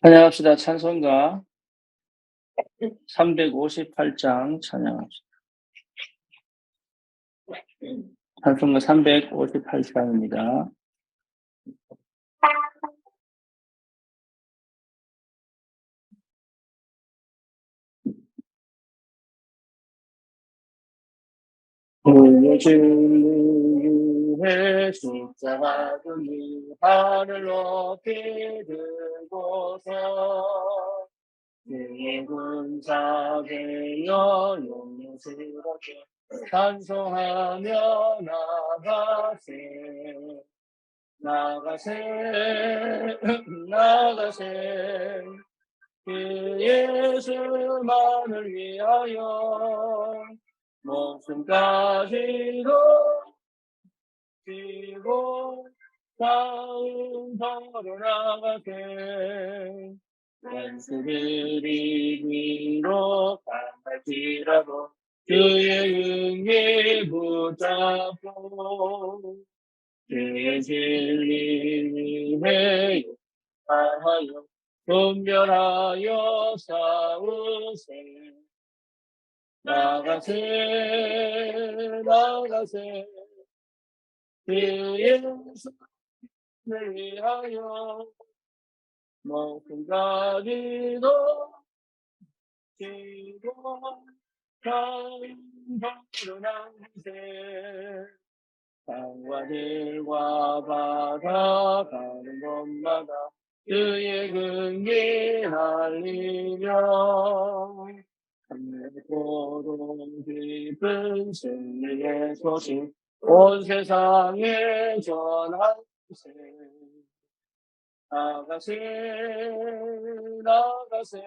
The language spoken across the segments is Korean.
찬양합시다. 찬송가 358장 찬양합시다. 찬송가 358장입니다. 주의 십자가 등이 하늘 높이 들고서 주의 군사 되어 용스럽게 찬송하며 나가세 그 예수만을 위하여 목숨까지도 지고 다음으로 나가세 원수들이 뒤로 강할지라도 주의 은혜 붙잡고 주의 진리 위에 하여 분별하여 싸우세 나가세 그 예수를 위하여 목숨까지도 지고 강으로 나가세 땅과 들과 바다 가는 곳마다 주의 긍휼 알리며 하늘고도 깊은 승리의 소식 온 세상에 전하세 나가세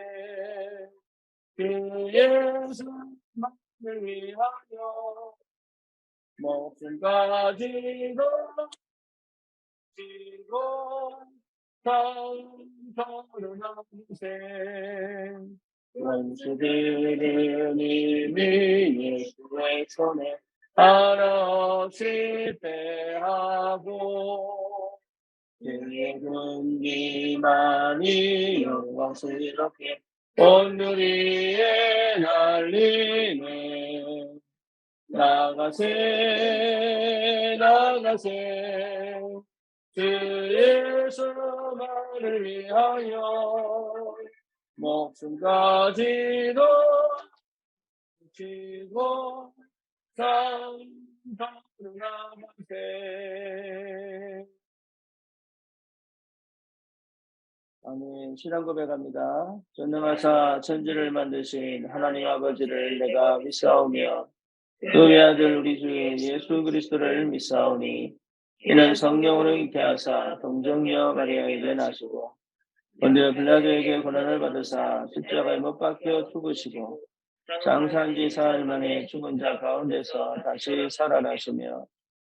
그 예수만을 위하여 목숨까지도 지고 강으로 나가세 원수들은 이미 예수의 손에 한없이 패하고 주의 군기만이 영광스럽게 온누리에 날리네 나가세 주 예수만을 위하여 목숨까지도 지고 산으로 나가세. 아멘. 신앙 고백합니다. 전능하사 천지를 만드신 하나님 아버지를 내가 믿사오며 그의 아들 우리 주 예수 그리스도를 믿사오니 이는 성령으로 잉태하사 동정녀 마리아에게 나시고 본디오 빌라도에게 고난을 받으사 십자가에 못 박혀 죽으시고 장사한 지 사흘 만에 죽은 자 가운데서 다시 살아나시며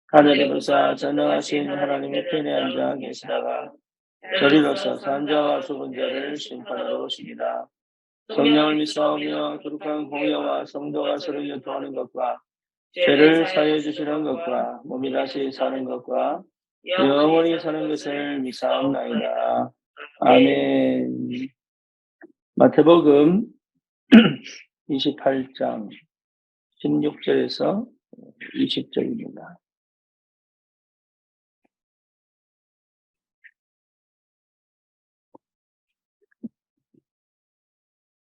하늘에 부사 전능하신 하나님의 편에 앉아 계시다가 저리로서 산자와 죽은 자를 심판하러 오십니다. 성령을 믿사오며 거룩한 공예와 성도가 서로 교통하는 것과 죄를 사해 주시는 것과 몸이 다시 사는 것과 영원히 사는 것을 믿사옵나이다. 아멘. 마태복음 28장 16절에서 20절입니다.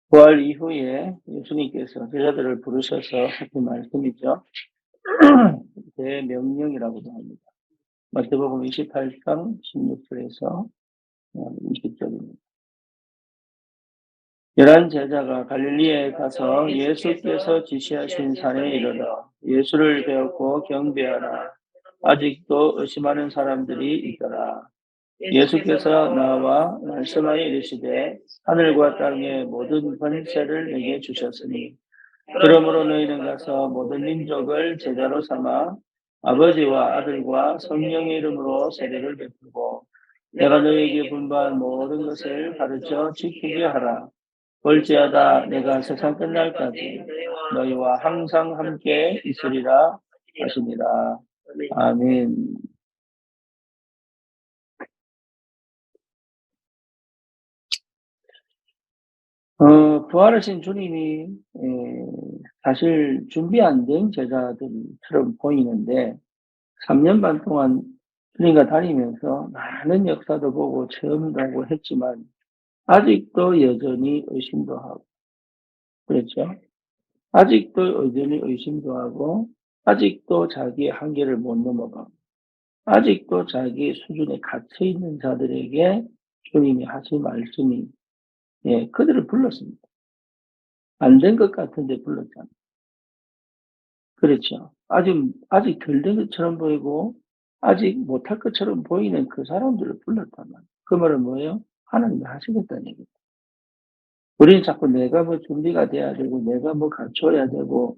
부활 이후에 예수님께서 제자들을 부르셔서 하신 말씀이죠. 대명령이라고도 합니다. 마태복음 28장 16절에서 20절입니다. 11 제자가 갈릴리에 가서 예수께서 지시하신 산에 이르러 예수를 배웠고 경배하라. 아직도 의심하는 사람들이 있더라. 예수께서 나와 말씀하여 이르시되 하늘과 땅의 모든 권세를 내게 주셨으니 그러므로 너희는 가서 모든 민족을 제자로 삼아 아버지와 아들과 성령의 이름으로 세례를 베푸고 내가 너희에게 분부한 모든 것을 가르쳐 지키게 하라. 볼지어다 내가 세상 끝날까지 너희와 항상 함께 있으리라 하시니라. 아멘. 부활하신 주님이 사실 준비 안 된 제자들처럼 보이는데 3년 반 동안 주님과 다니면서 많은 역사도 보고 체험도 하고 했지만 아직도 여전히 의심도 하고 그렇죠. 아직도 여전히 의심도 하고 아직도 자기의 한계를 못 넘어가고 아직도 자기 수준에 갇혀 있는 자들에게 주님이 하신 말씀이 그들을 불렀습니다. 안 된 것 같은데 불렀잖아요. 그렇죠. 아직 덜 된 것처럼 보이고 아직 못할 것처럼 보이는 그 사람들을 불렀단 말이에요. 그 말은 뭐예요? 하나님이 하시겠다는 얘기죠. 우리는 자꾸 내가 뭐 준비가 돼야 되고 내가 뭐 갖춰야 되고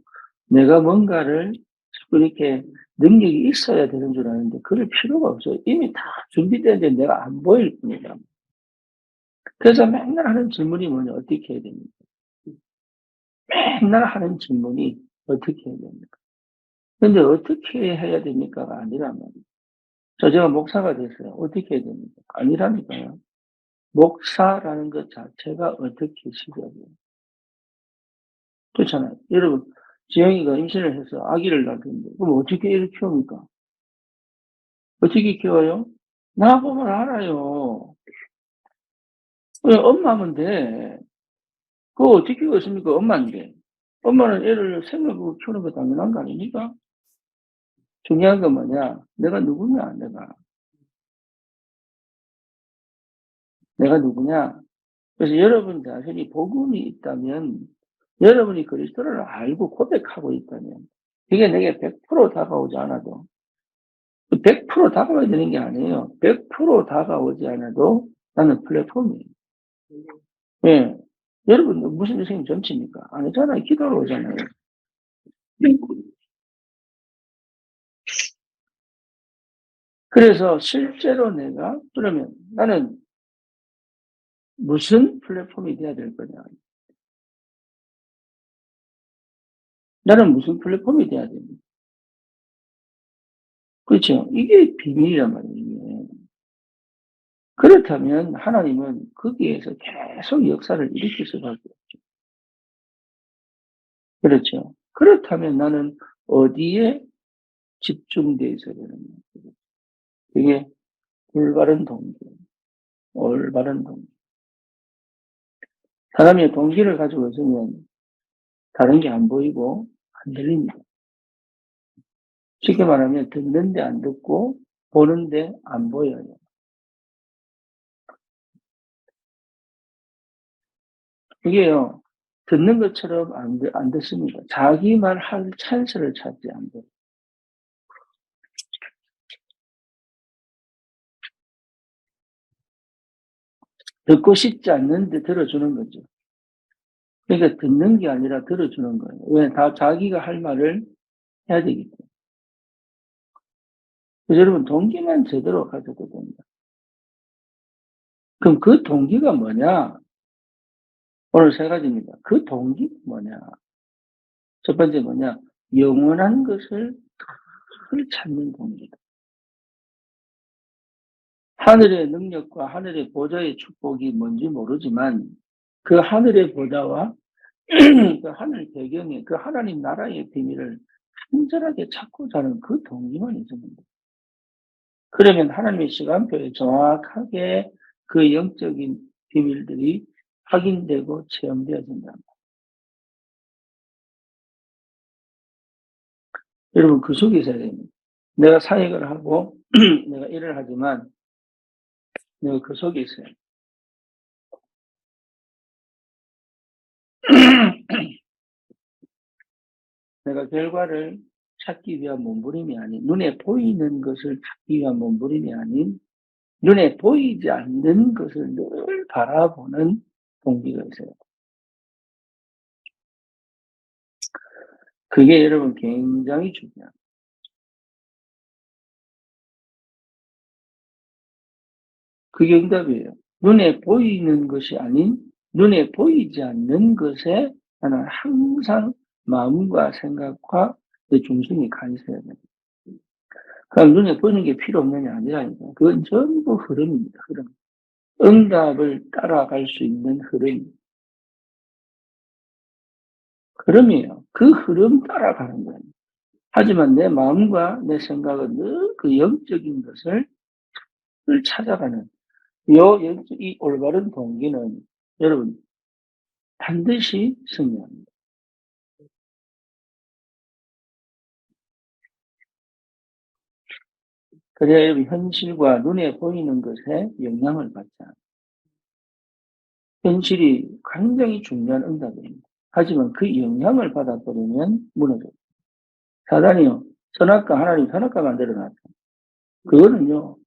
내가 뭔가를 자꾸 이렇게 능력이 있어야 되는 줄 아는데 그럴 필요가 없어요. 이미 다 준비되는데 내가 안 보일 뿐이다. 그래서 맨날 하는 질문이 뭐냐? 어떻게 해야 됩니까? 맨날 하는 질문이 어떻게 해야 됩니까? 근데 어떻게 해야 됩니까가 아니란 말이에요. 제가 목사가 됐어요. 어떻게 해야 됩니까? 아니라니까요. 목사라는 것 자체가 어떻게 시작해요? 그렇잖아요. 여러분, 지영이가 임신을 해서 아기를 낳았는데, 그럼 어떻게 애를 키웁니까? 어떻게 키워요? 나 보면 알아요. 그냥 엄마면 돼. 그거 어떻게 키웠습니까? 엄마인데. 엄마는 애를 생명으로 키우는 거 당연한 거 아닙니까? 중요한 건 뭐냐? 내가 누구냐, 내가 누구냐? 그래서 여러분 자신이 복음이 있다면, 여러분이 그리스도를 알고 고백하고 있다면, 이게 내게 100% 다가오지 않아도, 100% 다가와야 되는 게 아니에요. 100% 다가오지 않아도 나는 플랫폼이에요. 예. 여러분, 무슨 선생님 점치입니까? 아니잖아요. 기도로 오잖아요. 그래서 실제로 내가, 그러면 나는 무슨 플랫폼이 돼야 될 거냐? 나는 무슨 플랫폼이 돼야 됩니까? 그렇죠. 이게 비밀이란 말이에요. 이게. 그렇다면 하나님은 거기에서 계속 역사를 일으킬 수밖에 없죠. 그렇죠. 그렇다면 나는 어디에 집중돼 있어야 되느냐. 그게 올바른 동기, 올바른 동기. 사람이 동기를 가지고 있으면 다른 게 안 보이고 안 들립니다. 쉽게 말하면 듣는데 안 듣고 보는데 안 보여요. 이게요, 듣는 것처럼 안 듣습니다. 자기만 할 찬스를 찾지 안 돼요. 듣고 싶지 않는데 들어주는 거죠. 그러니까 듣는 게 아니라 들어주는 거예요. 왜? 다 자기가 할 말을 해야 되기 때문에. 그래서 여러분, 동기만 제대로 가져도 됩니다. 그럼 그 동기가 뭐냐? 오늘 세 가지입니다. 그 동기가 뭐냐? 첫 번째 뭐냐? 영원한 것을 늘 찾는 동기다. 하늘의 능력과 하늘의 보좌의 축복이 뭔지 모르지만 그 하늘의 보좌와 그 하늘 배경에 그 하나님 나라의 비밀을 친절하게 찾고자 하는 그 동기만 있으면 돼요. 그러면 하나님의 시간표에 정확하게 그 영적인 비밀들이 확인되고 체험되어진다. 여러분 그 속에 있어야 됩니다. 내가 사역을 하고 내가 일을 하지만 내가 그 속에 있어요. 내가 결과를 찾기 위한 몸부림이 아닌 눈에 보이는 것을 찾기 위한 몸부림이 아닌 눈에 보이지 않는 것을 늘 바라보는 동기가 있어요. 그게 여러분 굉장히 중요합니다. 그게 응답이에요. 눈에 보이는 것이 아닌 눈에 보이지 않는 것에 나는 항상 마음과 생각과 내 중심이 가 있어야 돼요. 그럼 눈에 보이는 게 필요 없는 게 아니라니까. 그건 전부 흐름입니다. 흐름. 응답을 따라갈 수 있는 흐름. 흐름이에요. 그 흐름 따라가는 거예요. 하지만 내 마음과 내 생각은 늘 그 영적인 것을 찾아가는 이 올바른 동기는 여러분 반드시 승리합니다. 그래야 여러분 현실과 눈에 보이는 것에 영향을 받지 않아요. 현실이 굉장히 중요한 응답입니다. 하지만 그 영향을 받아버리면 무너져요. 사단이요. 선악과 하나님 선악과 만들어놨죠. 그거는요.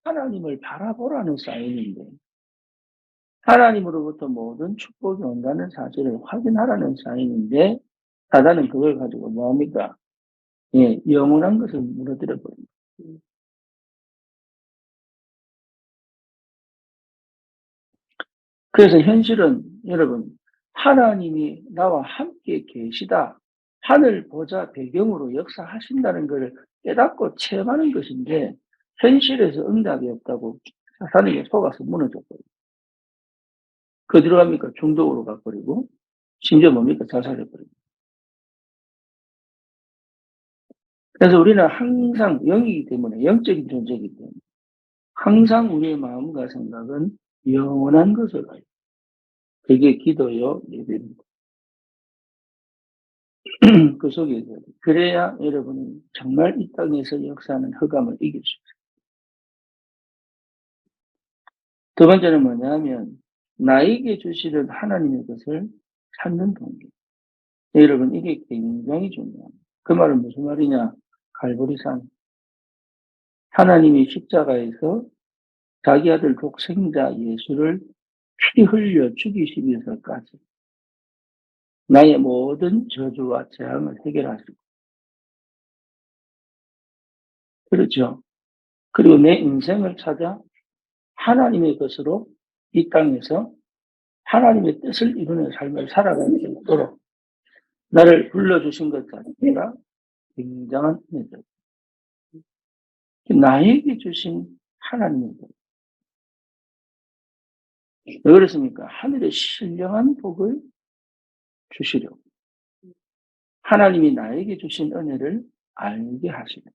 하나님을 바라보라는 사인인데 하나님으로부터 모든 축복이 온다는 사실을 확인하라는 사인인데 사단은 그걸 가지고 뭐합니까? 예, 영원한 것을 무너뜨려 버립니다. 그래서 현실은 여러분 하나님이 나와 함께 계시다. 하늘 보좌 배경으로 역사하신다는 것을 깨닫고 체험하는 것인데 현실에서 응답이 없다고 사단에게 속아서 무너져 버려요. 그 뒤로 갑니까? 중독으로 가버리고 심지어 뭡니까? 자살해버리고. 그래서 우리는 항상 영이기 때문에 영적인 존재이기 때문에 항상 우리의 마음과 생각은 영원한 것을 가요. 그게 기도요, 예배입니다. 그 속에 그래야 여러분이 정말 이 땅에서 역사하는 흑암을 이길 수 있어요. 두 번째는 뭐냐면 나에게 주시는 하나님의 것을 찾는 동기. 여러분 이게 굉장히 중요합니다. 그 말은 무슨 말이냐? 갈보리산. 하나님이 십자가에서 자기 아들 독생자 예수를 피 흘려 죽이시기 위해서까지 나의 모든 저주와 재앙을 해결하시고 그렇죠. 그리고 내 인생을 찾아 하나님의 것으로 이 땅에서 하나님의 뜻을 이루는 삶을 살아갈 수 있도록 나를 불러주신 것 자체가 굉장한 은혜죠. 나에게 주신 하나님의 것. 왜 그렇습니까? 하늘의 신령한 복을 주시려고. 하나님이 나에게 주신 은혜를 알게 하시는.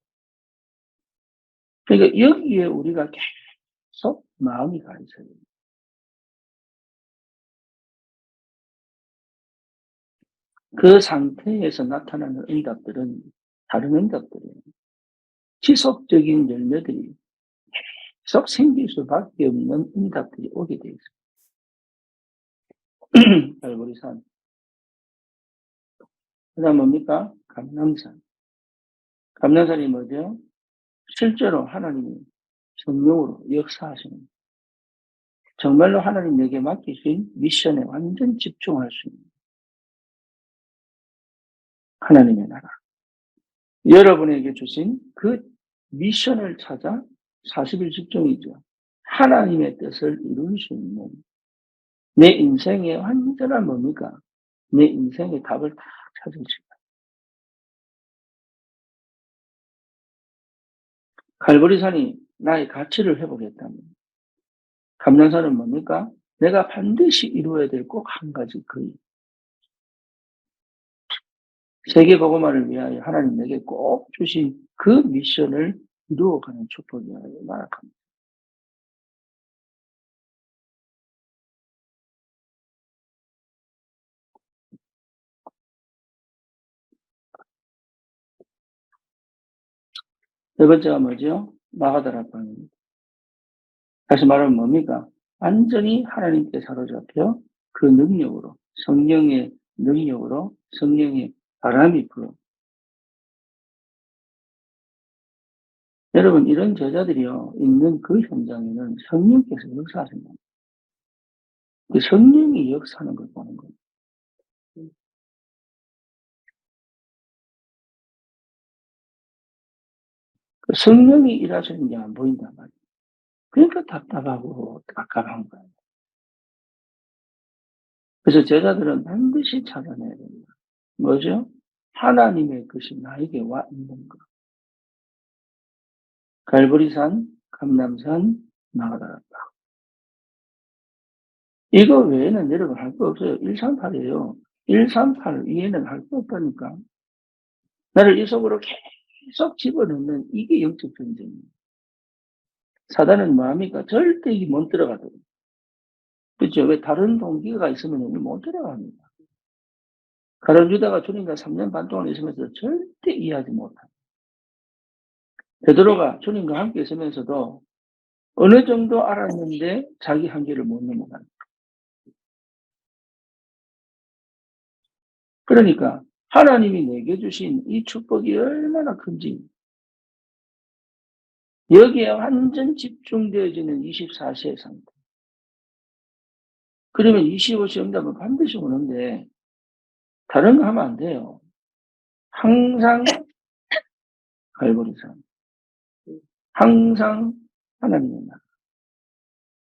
그러니까 여기에 우리가 계속 마음이 가 있어야 됩니다. 그 상태에서 나타나는 응답들은 다른 응답들이에요. 지속적인 열매들이 계속 생길 수밖에 없는 응답들이 오게 돼 있어요. 갈보리산. 그 다음 뭡니까? 감람산. 감람산이 뭐죠? 실제로 하나님이 성령으로 역사하시는 정말로 하나님 내게 맡기신 미션에 완전 집중할 수 있는 하나님의 나라. 여러분에게 주신 그 미션을 찾아 40일 집중이죠. 하나님의 뜻을 이룰 수 있는 내 인생의 완전한 뭡니까? 내 인생의 답을 다 찾을 수 있다. 갈보리산이 나의 가치를 회복했다면 감람산은 뭡니까? 내가 반드시 이루어야 될 꼭 한 가지 그 일. 세계복음화를 위하여 하나님 내게 꼭 주신 그 미션을 이루어가는 축복이야 말합니다. 네 번째가 뭐죠? 마가다락방입니다. 다시 말하면 뭡니까? 완전히 하나님께 사로잡혀 그 능력으로 성령의 능력으로 성령의 바람이 불어. 여러분 이런 제자들이요 있는 그 현장에는 성령께서 역사하신다. 그 성령이 역사하는 걸 보는 거예요. 그 성령이 일하시는 게 안 보인단 말이에요. 그러니까 답답하고 깝깝한 거예요. 그래서 제자들은 반드시 찾아내야 됩니다. 뭐죠? 하나님의 것이 나에게 와 있는 것. 갈보리산, 감람산, 나가다라. 이거 외에는 여러분 할 거 없어요. 일상팔이에요. 138을 이해는 할 수 없다니까. 나를 이 속으로 계속 집어넣는 이게 영적 전쟁이에요. 사단은 뭐합니까? 절대 이게 못 들어가거든요. 그렇죠? 왜 다른 동기가 있으면 여기 못 들어갑니다. 가룟 유다가 주님과 3년 반 동안 있으면서 절대 이해하지 못합니다. 베드로가 주님과 함께 있으면서도 어느 정도 알았는데 자기 한계를 못 넘어가는. 그러니까 하나님이 내게 주신 이 축복이 얼마나 큰지 여기에 완전 집중되어지는 24시의 상태. 그러면 25시 응답은 반드시 오는데 다른 거 하면 안 돼요. 항상 갈보리 삶. 항상 하나님의 나.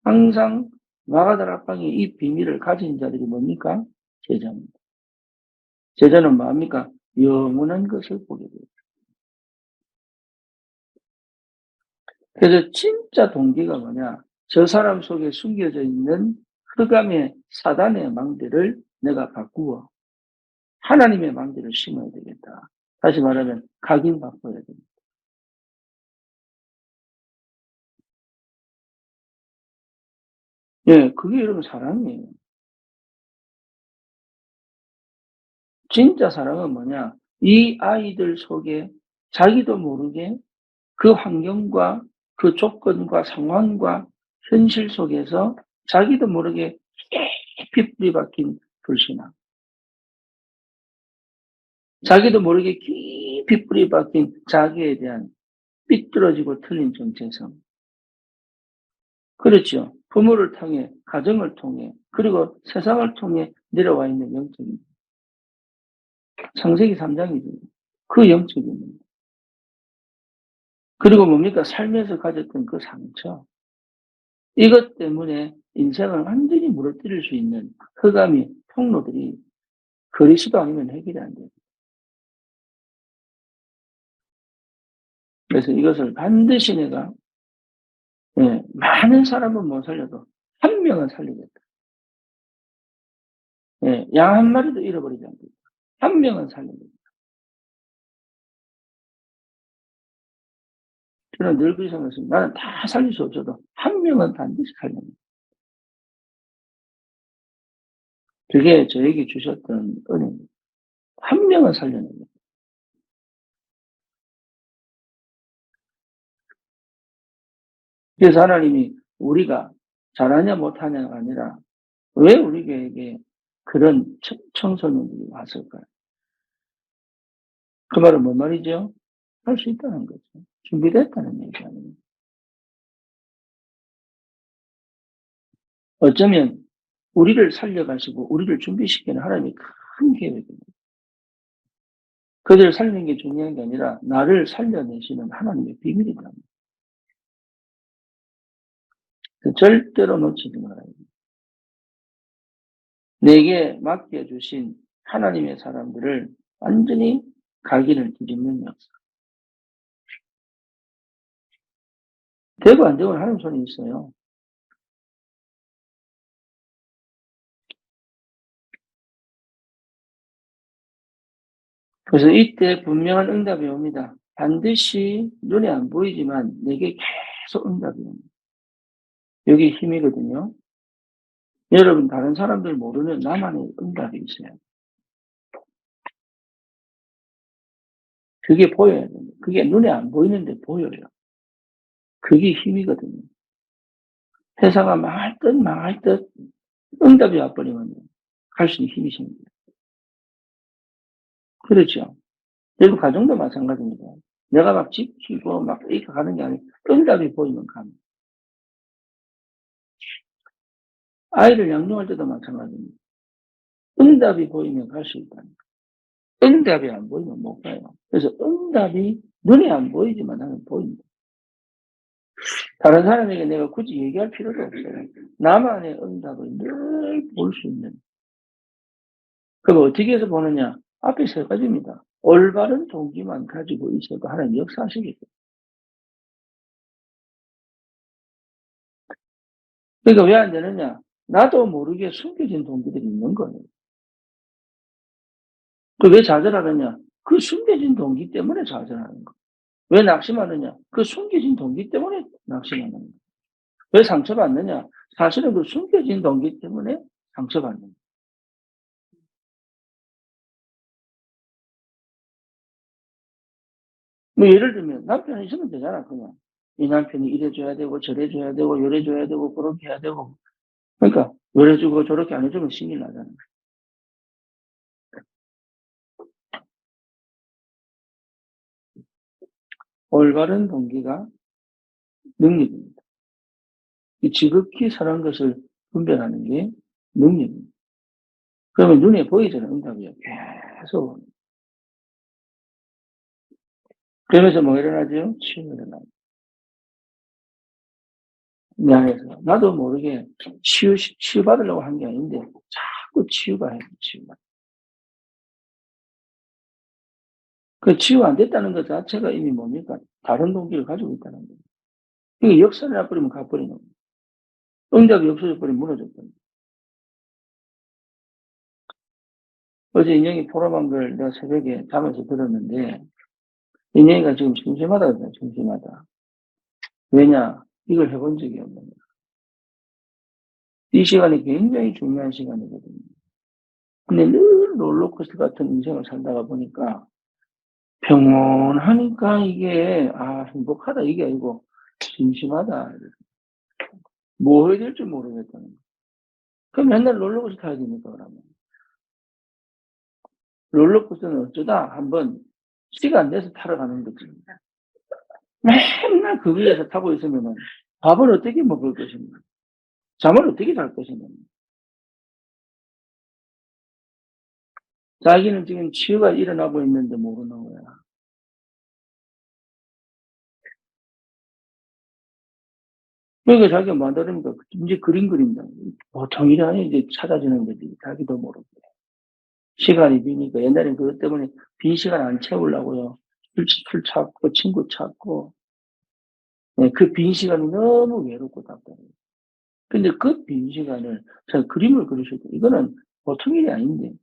항상 마가다락방의 이 비밀을 가진 자들이 뭡니까? 제자입니다. 제자는 뭐합니까? 영원한 것을 보게 돼요. 그래서 진짜 동기가 뭐냐? 저 사람 속에 숨겨져 있는 흑암의 사단의 망대를 내가 바꾸어 하나님의 망대를 심어야 되겠다. 다시 말하면 각인바꿔야 됩니다. 예, 그게 여러분 사랑이에요. 진짜 사랑은 뭐냐? 이 아이들 속에 자기도 모르게 그 환경과 그 조건과 상황과 현실 속에서 자기도 모르게 깊이 뿌리 박힌 불신앙, 자기도 모르게 깊이 뿌리 박힌 자기에 대한 삐뚤어지고 틀린 정체성. 그렇죠. 부모를 통해, 가정을 통해, 그리고 세상을 통해 내려와 있는 영적인, 창세기 3장이죠. 그 영적인. 그리고 뭡니까? 삶에서 가졌던 그 상처. 이것 때문에 인생을 완전히 무너뜨릴 수 있는 흑암이, 통로들이 그리스도 아니면 해결이 안 돼요. 그래서 이것을 반드시 내가, 예, 많은 사람은 못 살려도 한 명은 살리겠다. 예, 양 한 마리도 잃어버리지 않겠다. 한 명은 살리겠다. 저는 늘 그렇게 생각했습니다. 나는 다 살릴 수 없어도 한 명은 반드시 살립니다. 그게 저에게 주셨던 은혜입니다. 한 명은 살려냅니다. 그래서 하나님이 우리가 잘하냐 못하냐가 아니라 왜 우리 교회에 그런 청소년들이 왔을까요? 그 말은 뭔 말이죠? 할 수 있다는 거죠. 준비됐다는 얘기 아닙니까? 어쩌면 우리를 살려가시고 우리를 준비시키는 하나님의 큰 계획입니다. 그들을 살리는 게 중요한 게 아니라 나를 살려내시는 하나님의 비밀이다. 절대로 놓치지 말아야 돼요. 내게 맡겨주신 하나님의 사람들을 완전히 각인을 뒤집는 역사. 되고 안 되고 하는 손이 있어요. 그래서 이때 분명한 응답이 옵니다. 반드시 눈에 안 보이지만 내게 계속 응답이 옵니다. 여기 힘이거든요. 여러분 다른 사람들 모르는 나만의 응답이 있어요. 그게 보여야 됩니다. 그게 눈에 안 보이는데 보여요. 그게 힘이거든요. 회사가 망할 듯 응답이 와버리면 갈 수 있는 힘이 생겨요. 그렇죠. 여러분 가정도 마찬가지입니다. 내가 막 지키고 막 이렇게 가는 게 아니고 응답이 보이면 갑니다. 아이를 양육할 때도 마찬가지입니다. 응답이 보이면 갈 수 있다. 응답이 안 보이면 못 가요. 그래서 응답이 눈에 안 보이지만 나는 보인다. 다른 사람에게 내가 굳이 얘기할 필요도 없어요. 나만의 응답을 늘 볼 수 있는. 그럼 어떻게 해서 보느냐? 앞에 세 가지입니다. 올바른 동기만 가지고 있어도 하나님 역사하시겠죠. 그러니까 왜 안 되느냐? 나도 모르게 숨겨진 동기들이 있는 거예요. 그 왜 좌절하느냐? 그 숨겨진 동기 때문에 좌절하는 거야. 왜 낙심하느냐? 그 숨겨진 동기 때문에 낙심하는 거야. 왜 상처받느냐? 사실은 그 숨겨진 동기 때문에 상처받는 거야. 뭐 예를 들면 남편이 있으면 되잖아, 그냥. 이 남편이 이래 줘야 되고 저래 줘야 되고 요래 줘야 되고 그렇게 해야 되고. 그러니까 요래 주고 저렇게 안 해 주면 신이 나잖아. 올바른 동기가 능력입니다. 이 지극히 선한 것을 분별하는 게 능력입니다. 그러면 눈에 보이잖아, 응답이요. 계속. 그러면서 뭐 일어나죠? 치유가 일어나요. 내 안에서. 나도 모르게 치유받으려고 한 게 아닌데, 자꾸 치유가 해요, 치유가. 그 치유 안 됐다는 것 자체가 이미 뭡니까? 다른 동기를 가지고 있다는 거예요. 이게 역사를 나버리면 가버리는 거예요. 응답이 없어져 버리면 무너져 버려요. 어제 인형이 포럼한 걸 내가 새벽에 잠에서 들었는데, 인형이가 지금 심심하다 그러잖아요, 심심하다. 왜냐? 이걸 해본 적이 없는 거예요. 이 시간이 굉장히 중요한 시간이거든요. 근데 늘 롤러코스터 같은 인생을 살다가 보니까 평온하니까 이게 행복하다 이게 아니고 심심하다. 뭐 해야 될지 모르겠다는 거예요. 그럼 맨날 롤러코스터 타야 됩니까 그러면? 롤러코스터는 어쩌다 한번 시간 내서 타러 가는 거지. 맨날 그 위에서 타고 있으면은 밥을 어떻게 먹을 것인가? 잠을 어떻게 잘 것인가? 자기는 지금 치유가 일어나고 있는데 모르는 거야. 그러니까 자기가 만들으니까 이제 그림 그린다. 보통 일이 아니 이제 찾아지는 거지. 자기도 모르고. 시간이 비니까 옛날엔 그것 때문에 빈 시간 안 채우려고요. 술 찾고 친구 찾고. 네, 그 빈 시간이 너무 외롭고 답답해요. 근데 그 빈 시간을 저 그림을 그리셔도 이거는 보통 일이 아닌데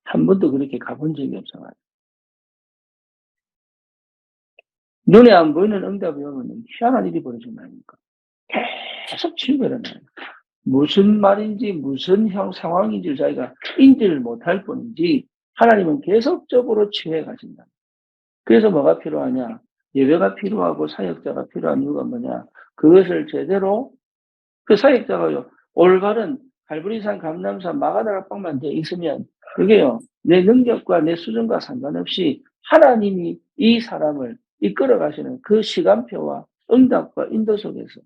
한 번도 그렇게 가본 적이 없어가지고. 눈에 안 보이는 응답이 오면 희한한 일이 벌어진 거 아닙니까? 계속 치유가 일어나요. 무슨 말인지 무슨 상황인지를 자기가 인지를 못할 뿐이지 하나님은 계속적으로 치유해 가신다. 그래서 뭐가 필요하냐? 예배가 필요하고 사역자가 필요한 이유가 뭐냐? 그것을 제대로 그 사역자가요. 올바른 갈보리산 감람산 마가다락방만 돼 있으면 그게요. 내 능력과 내 수준과 상관없이 하나님이 이 사람을 이끌어 가시는 그 시간표와 응답과 인도 속에서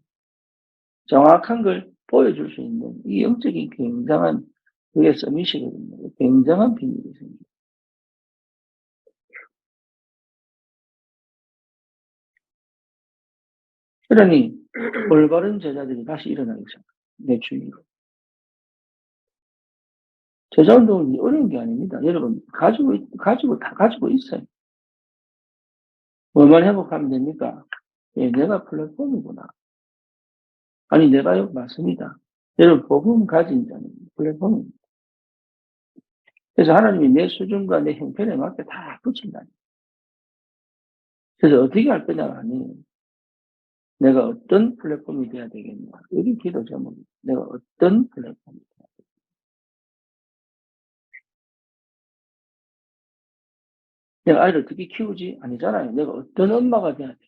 정확한 걸 보여줄 수 있는 이 영적인 굉장한 그게 서밋이거든요. 굉장한 비밀이 생깁니다. 그러니 올바른 제자들이 다시 일어나기 시작합니다. 내 주위로. 제자 운동은 어려운 게 아닙니다. 여러분 다 가지고 있어요. 뭐만 회복하면 됩니까? 예, 내가 플랫폼이구나. 아니 내가 여기 맞습니다. 여러분 복음 가진 자는 플랫폼입니다. 그래서 하나님이 내 수준과 내 형편에 맞게 다 붙인다. 그래서 어떻게 할 거냐가 아니에요. 내가 어떤 플랫폼이 돼야 되겠냐. 여기 기도 제목입니다. 내가 어떤 플랫폼이 돼야 되겠냐. 내가 아이를 어떻게 키우지? 아니잖아요. 내가 어떤 엄마가 돼야 돼.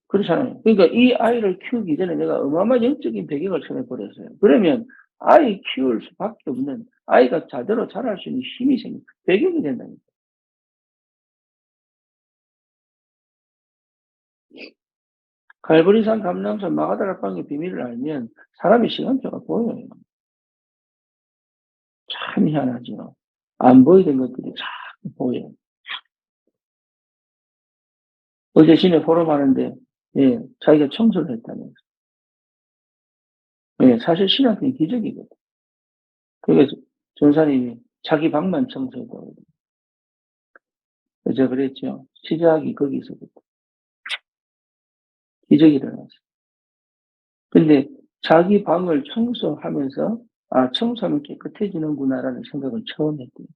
그렇잖아요. 그러니까 이 아이를 키우기 전에 내가 어마어마한 영적인 배경을 쳐내버렸어요. 그러면 아이 키울 수밖에 없는 아이가 자대로 자랄 수 있는 힘이 생긴 배경이 된다니까. 갈보리산 감람산 마가다락방의 비밀을 알면 사람의 시간표가 보여요. 참 희한하죠. 안 보이던 것들이 자꾸 보여요. 어제 시내 포럼하는데 예, 자기가 청소를 했다면서. 예, 사실 신학교는 기적이거든. 그래서 전사님이 자기 방만 청소했다고. 그래서 그랬죠. 시작이 거기서부터 기적이 일어났어요. 근데 자기 방을 청소하면서 아, 청소하면 깨끗해지는구나라는 생각을 처음 했대요.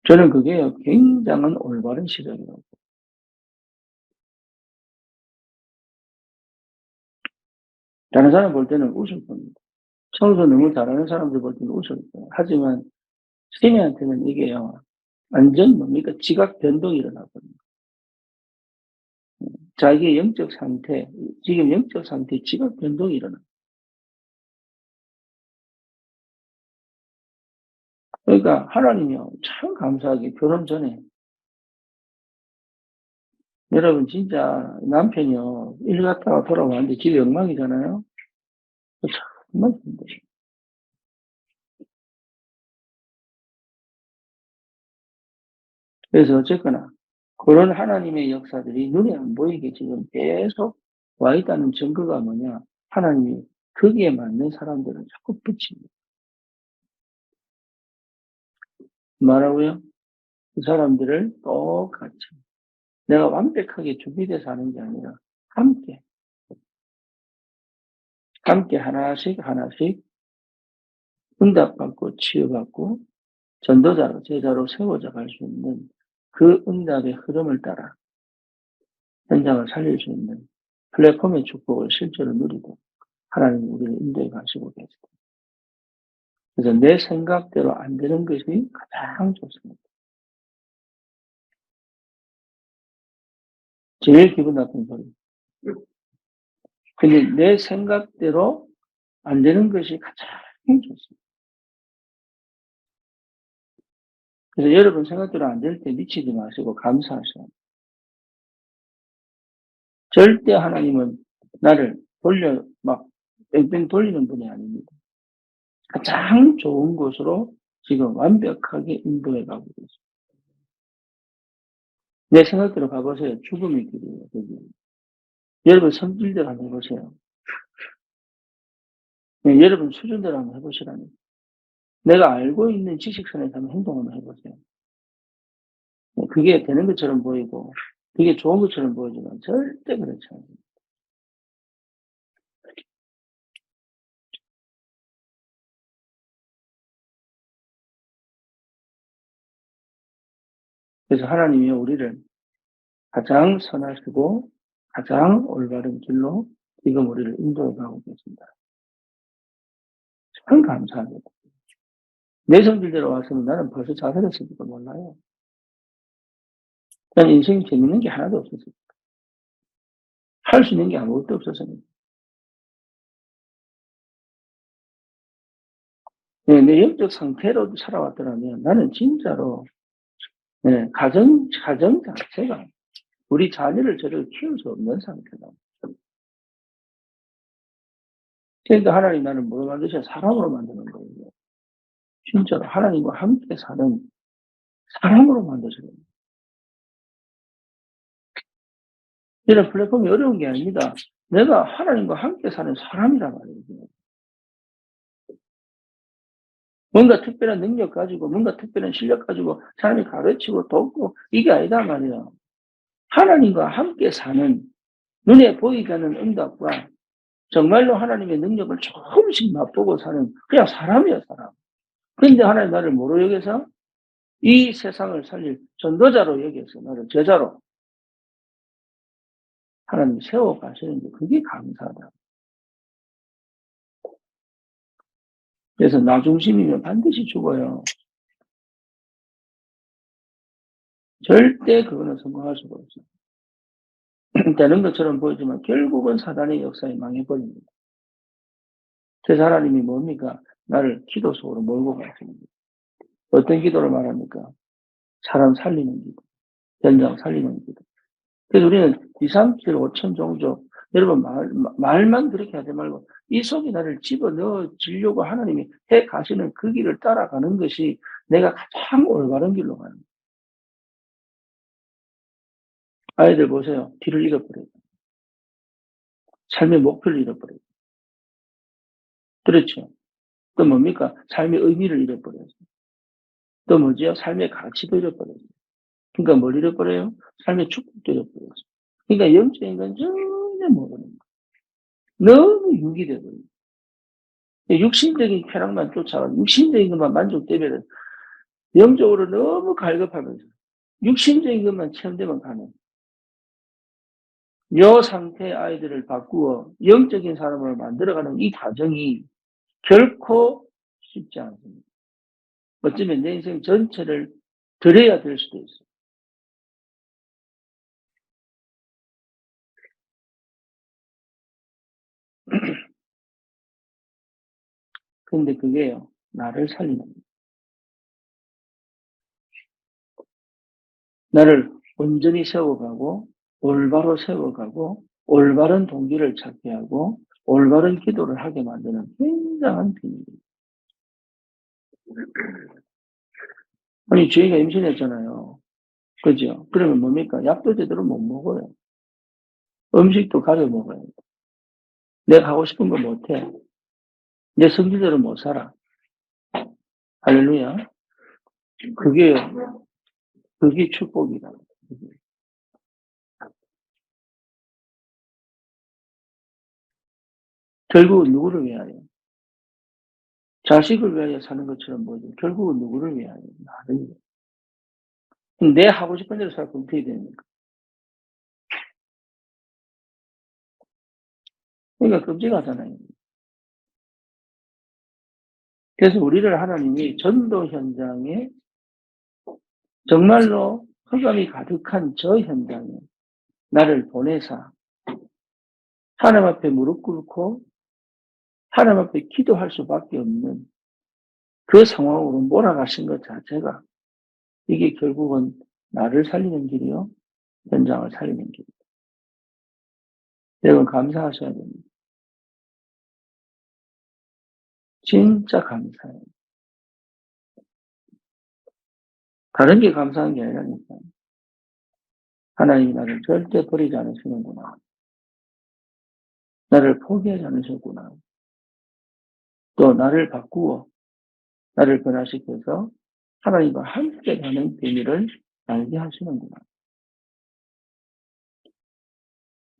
저는 그게 굉장한 올바른 시작이라고. 다른 사람 볼 때는 웃을 겁니다. 청소 너무 잘하는 사람들 볼 때는 웃을 거예요. 하지만 시니한테는 이게요, 완전 뭡니까? 지각 변동이 일어나거든요. 자기의 영적 상태, 지금 영적 상태에 지각 변동이 일어나. 그러니까 하나님이요, 참 감사하게 결혼 전에 여러분 진짜 남편이요, 일 갔다가 돌아왔는데 집이 엉망이잖아요. 정말 힘들어요. 그래서 어쨌거나 그런 하나님의 역사들이 눈에 안 보이게 지금 계속 와 있다는 증거가 뭐냐? 하나님이 거기에 맞는 사람들을 자꾸 붙입니다. 뭐라고요? 그 사람들을 똑같이 내가 완벽하게 준비돼서 하는 게 아니라 함께, 함께 하나씩 하나씩 응답받고 치유받고 전도자로 제자로 세워져 갈 수 있는 그 응답의 흐름을 따라 현장을 살릴 수 있는 플랫폼의 축복을 실제로 누리고 하나님이 우리를 인도해 가시고 계십니다. 그래서 내 생각대로 안 되는 것이 가장 좋습니다. 제일 기분 나쁜 소리. 근데 내 생각대로 안 되는 것이 가장 좋습니다. 그래서 여러분 생각대로 안 될 때 미치지 마시고 감사하셔야 합니다. 절대 하나님은 나를 막 뺑뺑 돌리는 분이 아닙니다. 가장 좋은 곳으로 지금 완벽하게 인도해 가고 있습니다. 내 생각대로 가보세요. 죽음의 길이에요. 거기. 여러분 성질대로 한번 해보세요. 네, 여러분 수준대로 한번 해보시라니. 내가 알고 있는 지식선에서 한번 행동 한번 해보세요. 네, 그게 되는 것처럼 보이고 그게 좋은 것처럼 보이지만 절대 그렇지 않아요. 그래서 하나님이 우리를 가장 선하시고 가장 올바른 길로 지금 우리를 인도해 가고 계십니다. 참 감사합니다. 내 성질대로 왔으면 나는 벌써 자살했을지도 몰라요. 난 인생이 재밌는 게 하나도 없었어요. 할 수 있는 게 아무것도 없었어요. 네, 내 영적 상태로 살아왔더라면 나는 진짜로 네, 가정 자체가 우리 자녀를 저를 키울 수 없는 상태다. 그러니까 하나님 나를 뭐로 만드셔? 사람으로 만드는 거예요. 진짜로 하나님과 함께 사는 사람으로 만드셔요. 이런 플랫폼이 어려운 게 아닙니다. 내가 하나님과 함께 사는 사람이란 말이에요. 뭔가 특별한 능력 가지고, 뭔가 특별한 실력 가지고 사람이 가르치고 돕고 이게 아니다 말이에요. 하나님과 함께 사는 눈에 보이지 않는 응답과 정말로 하나님의 능력을 조금씩 맛보고 사는 그냥 사람이야, 사람. 그런데 하나님 나를 뭐로 여겨서 이 세상을 살릴 전도자로 여겨서 나를 제자로 하나님이 세워 가시는데 그게 감사하다. 그래서 나 중심이면 반드시 죽어요. 절대 그거는 성공할 수가 없어요. 되는 것처럼 보이지만 결국은 사단의 역사에 망해버립니다. 그래서 하나님이 뭡니까? 나를 기도 속으로 몰고 가십니다. 어떤 기도를 말합니까? 사람 살리는 기도, 현장 살리는 기도. 그래서 우리는 2, 3, 7, 5천 종족, 여러분 말만 그렇게 하지 말고 이 속에 나를 집어넣어 주려고 하나님이 해 가시는 그 길을 따라가는 것이 내가 가장 올바른 길로 가는 거예요. 아이들 보세요. 길을 잃어버려요. 삶의 목표를 잃어버려요. 그렇죠. 또 뭡니까? 삶의 의미를 잃어버려요. 또 뭐지요? 삶의 가치도 잃어버려요. 그러니까 뭘 잃어버려요? 삶의 축복도 잃어버려요. 그러니까 영적인 건 전혀 모르는 거예요. 너무 유기되고 육신적인 쾌락만 쫓아가고 육신적인 것만 만족되면 영적으로 너무 갈급하면서 육신적인 것만 체험되면 가는 요 상태의 아이들을 바꾸어 영적인 사람으로 만들어가는 이 과정이 결코 쉽지 않습니다. 어쩌면 내 인생 전체를 들여야 될 수도 있어요. 근데 그게요, 나를 살리는 거예요. 나를 온전히 세워가고 올바로 세워가고 올바른 동기를 찾게 하고 올바른 기도를 하게 만드는 굉장한 비밀이에요. 아니 저희가 임신했잖아요. 그죠? 그러면 뭡니까? 약도 제대로 못 먹어요. 음식도 가려 먹어요. 내가 하고 싶은 거 못해. 내 성질대로 못 살아. 할렐루야. 그게 그게 축복이다. 결국은 누구를 위하여? 자식을 위하여 사는 것처럼 보이죠. 결국은 누구를 위하여? 나를 위하여. 내 하고 싶은 대로 살고 어떻게 됩니까? 그러니까 끔찍하잖아요. 그래서 우리를 하나님이 전도 현장에 정말로 흑암이 가득한 저 현장에 나를 보내사 하나님 앞에 무릎 꿇고 하나님 앞에 기도할 수밖에 없는 그 상황으로 몰아가신 것 자체가 이게 결국은 나를 살리는 길이요. 현장을 살리는 길. 여러분 감사하셔야 됩니다. 진짜 감사해요. 다른 게 감사한 게 아니라니까. 하나님이 나를 절대 버리지 않으시는구나. 나를 포기하지 않으셨구나. 또 나를 바꾸어 나를 변화시켜서 하나님과 함께 가는 비밀을 알게 하시는구나.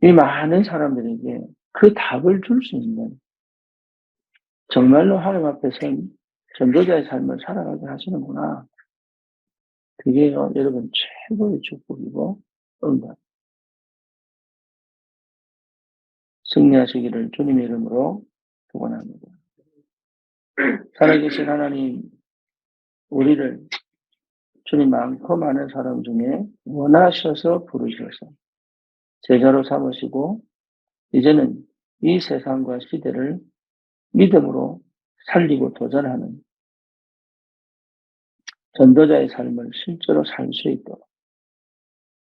이 많은 사람들에게 그 답을 줄 수 있는 정말로 하나님 앞에 선 전도자의 삶을 살아가게 하시는구나. 그게요, 여러분 최고의 축복이고 응답. 승리하시기를 주님의 이름으로 축원합니다. 살아계신 하나님, 우리를 주님 많고 많은 사람 중에 원하셔서 부르셔서 제자로 삼으시고 이제는 이 세상과 시대를 믿음으로 살리고 도전하는 전도자의 삶을 실제로 살 수 있도록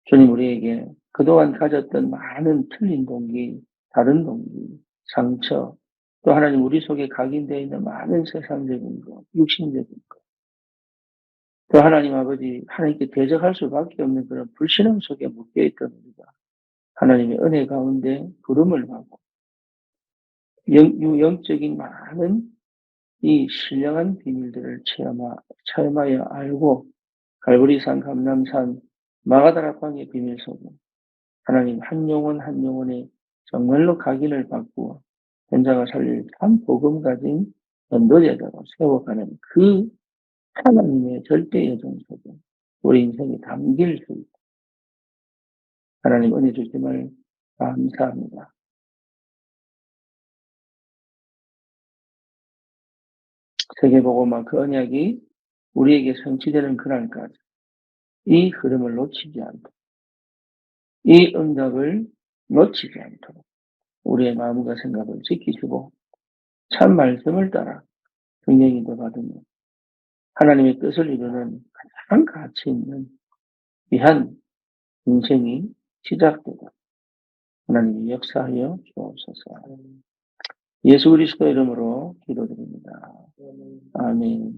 주님 우리에게 그동안 가졌던 많은 틀린 동기, 다른 동기, 상처, 또 하나님 우리 속에 각인되어 있는 많은 세상적인 것, 육신적인 것, 또 하나님 아버지 하나님께 대적할 수밖에 없는 그런 불신앙 속에 묶여있던 우리가 하나님의 은혜 가운데 부름을 받고 영적인 많은 이 신령한 비밀들을 체험하여 알고 갈보리산, 감람산, 마가다라 광의 비밀 속에 하나님 한 영혼 한 영혼의 정말로 각인을 바꾸어 현장을 살릴 참 복음 가진 전도제자로 세워가는 그 하나님의 절대 여정 속에 우리 인생이 담길 수 있다. 하나님 은혜 주심을 감사합니다. 세계복음화 그 언약이 우리에게 성취되는 그날까지 이 흐름을 놓치지 않도록 이 응답을 놓치지 않도록 우리의 마음과 생각을 지키시고 참 말씀을 따라 경영인도 받으며 하나님의 뜻을 이루는 가장 가치 있는 귀한 인생이 시작되고 하나님이 역사하여 주옵소서. 예수 그리스도 이름으로 기도드립니다. 아멘.